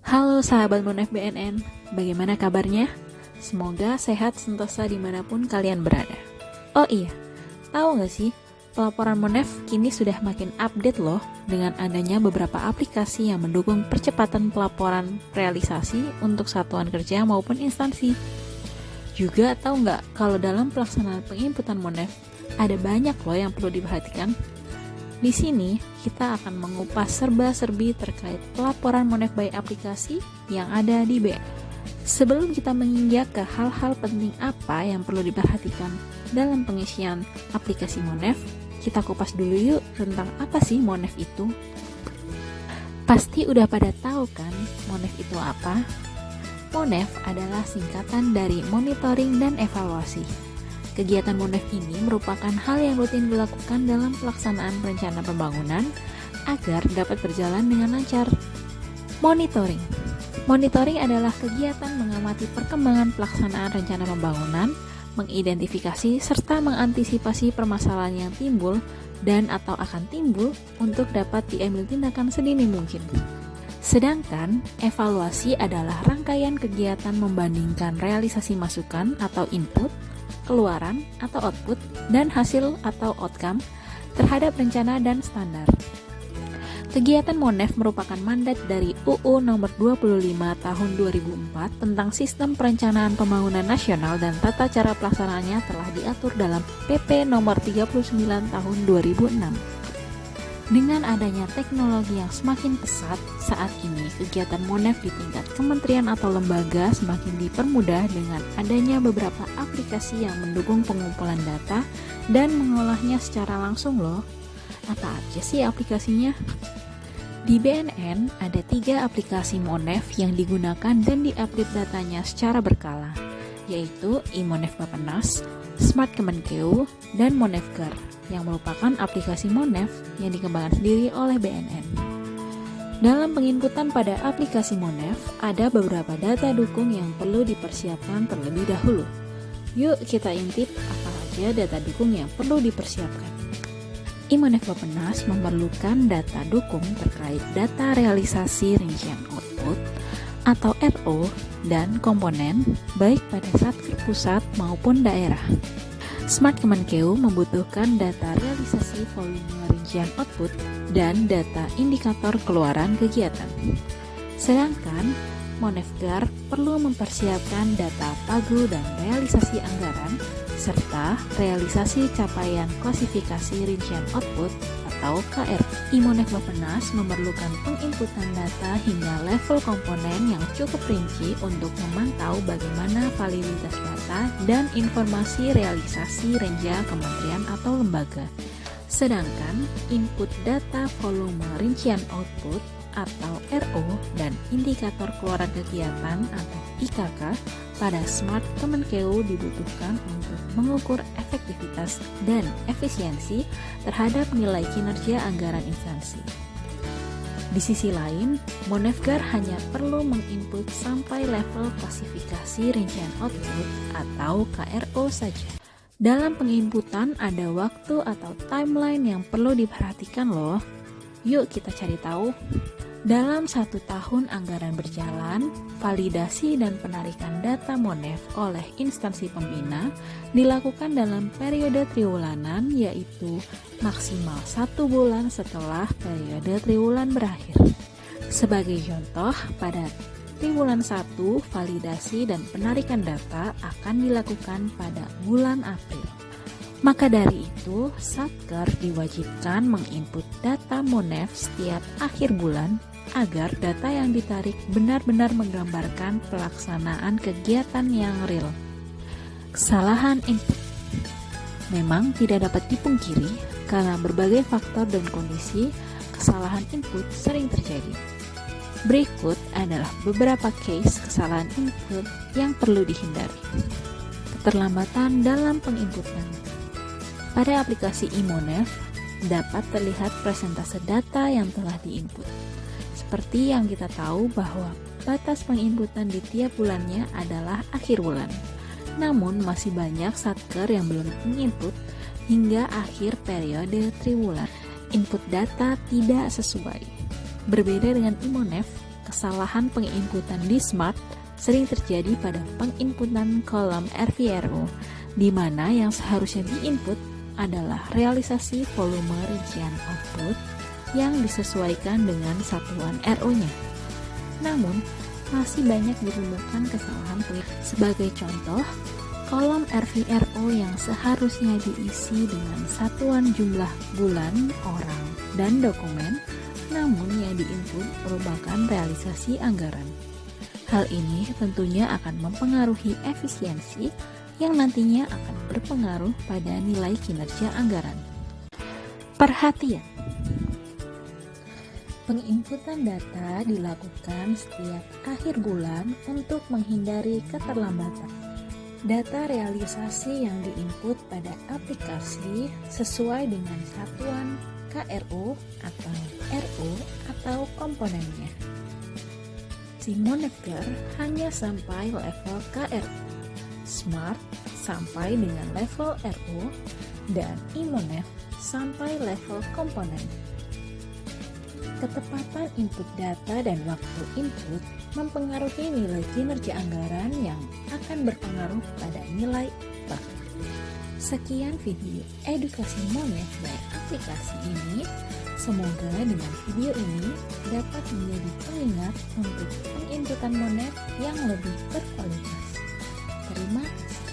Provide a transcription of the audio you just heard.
Halo sahabat Monef BNN, bagaimana kabarnya? Semoga sehat sentosa dimanapun kalian berada. Oh iya, tahu nggak sih, pelaporan Monef kini sudah makin update loh dengan adanya beberapa aplikasi yang mendukung percepatan pelaporan realisasi untuk satuan kerja maupun instansi. Juga tahu nggak kalau dalam pelaksanaan penginputan Monef, ada banyak loh yang perlu diperhatikan. Di sini, kita akan mengupas serba-serbi terkait pelaporan Monef by aplikasi yang ada di BN. Sebelum kita menginjak ke hal-hal penting apa yang perlu diperhatikan dalam pengisian aplikasi Monef, kita kupas dulu yuk tentang apa sih Monef itu. Pasti udah pada tahu kan Monef itu apa? Monef adalah singkatan dari monitoring dan evaluasi. Kegiatan Monef ini merupakan hal yang rutin dilakukan dalam pelaksanaan rencana pembangunan agar dapat berjalan dengan lancar. Monitoring. Monitoring adalah kegiatan mengamati perkembangan pelaksanaan rencana pembangunan, mengidentifikasi serta mengantisipasi permasalahan yang timbul dan atau akan timbul untuk dapat diambil tindakan sedini mungkin. Sedangkan evaluasi adalah rangkaian kegiatan membandingkan realisasi masukan atau input, keluaran atau output, dan hasil atau outcome terhadap rencana dan standar. Kegiatan Monef merupakan mandat dari UU nomor 25 tahun 2004 tentang Sistem Perencanaan Pembangunan Nasional dan tata cara pelaksanaannya telah diatur dalam PP nomor 39 tahun 2006. Dengan adanya teknologi yang semakin pesat, saat ini kegiatan Monef di tingkat kementerian atau lembaga semakin dipermudah dengan adanya beberapa aplikasi yang mendukung pengumpulan data dan mengolahnya secara langsung loh. Apa aja sih aplikasinya? Di BNN ada 3 aplikasi Monef yang digunakan dan diupdate datanya secara berkala, yaitu iMonef Bappenas, Smart Kemenkeu, dan Monefgar, yang merupakan aplikasi Monef yang dikembangkan sendiri oleh BNN. Dalam penginputan pada aplikasi Monef, ada beberapa data dukung yang perlu dipersiapkan terlebih dahulu. Yuk kita intip apa aja data dukung yang perlu dipersiapkan. iMonef Bappenas memerlukan data dukung terkait data realisasi rincian output atau RO dan komponen baik pada Satker pusat maupun daerah. Smart Kemenkeu membutuhkan data realisasi volume rincian output dan data indikator keluaran kegiatan. Sedangkan Monefgar perlu mempersiapkan data pagu dan realisasi anggaran serta realisasi capaian klasifikasi rincian output atau KR. iMonef Bappenas memerlukan penginputan data hingga level komponen yang cukup rinci untuk memantau bagaimana validitas data dan informasi realisasi renja kementerian atau lembaga. Sedangkan input data volume rincian output atau RO dan indikator keluaran kegiatan atau IKK pada Smart Kemenkeu dibutuhkan untuk mengukur efektivitas dan efisiensi terhadap nilai kinerja anggaran instansi. Di sisi lain, Monefgar hanya perlu menginput sampai level klasifikasi rincian output atau KRO saja. Dalam penginputan ada waktu atau timeline yang perlu diperhatikan loh. Yuk kita cari tahu. Dalam 1 tahun anggaran berjalan, validasi dan penarikan data Monef oleh instansi pembina dilakukan dalam periode triwulanan, yaitu maksimal 1 bulan setelah periode triwulan berakhir. Sebagai contoh, pada triwulan 1, validasi dan penarikan data akan dilakukan pada bulan April. Maka dari itu, Satker diwajibkan menginput data Monef setiap akhir bulan agar data yang ditarik benar-benar menggambarkan pelaksanaan kegiatan yang real. Kesalahan input memang tidak dapat dipungkiri karena berbagai faktor dan kondisi, kesalahan input sering terjadi. Berikut adalah beberapa case kesalahan input yang perlu dihindari. Keterlambatan dalam penginputan. Pada aplikasi iMonef, dapat terlihat presentase data yang telah diinput. Seperti yang kita tahu bahwa batas penginputan di tiap bulannya adalah akhir bulan. Namun masih banyak Satker yang belum menginput hingga akhir periode triwulan. Input data tidak sesuai. Berbeda dengan iMonef, kesalahan penginputan di Smart sering terjadi pada penginputan kolom RVRO, di mana yang seharusnya diinput adalah realisasi volume rincian output yang disesuaikan dengan satuan RO-nya. Namun, masih banyak ditemukan kesalahan penginputan. Sebagai contoh, kolom RVRO yang seharusnya diisi dengan satuan jumlah bulan, orang, dan dokumen, namun yang diinput merupakan realisasi anggaran. Hal ini tentunya akan mempengaruhi efisiensi yang nantinya akan berpengaruh pada nilai kinerja anggaran. Perhatian! Penginputan data dilakukan setiap akhir bulan untuk menghindari keterlambatan. Data realisasi yang diinput pada aplikasi sesuai dengan satuan KRO atau RO atau komponennya. Simonefgar hanya sampai level KRO, Smart sampai dengan level RO, dan Imonef sampai level komponen. Ketepatan input data dan waktu input mempengaruhi nilai kinerja anggaran yang akan berpengaruh pada nilai IPA. Sekian video edukasi Monef by aplikasi ini. Semoga dengan video ini dapat menjadi pengingat untuk penginputan Monef yang lebih berkualitas. Terima kasih.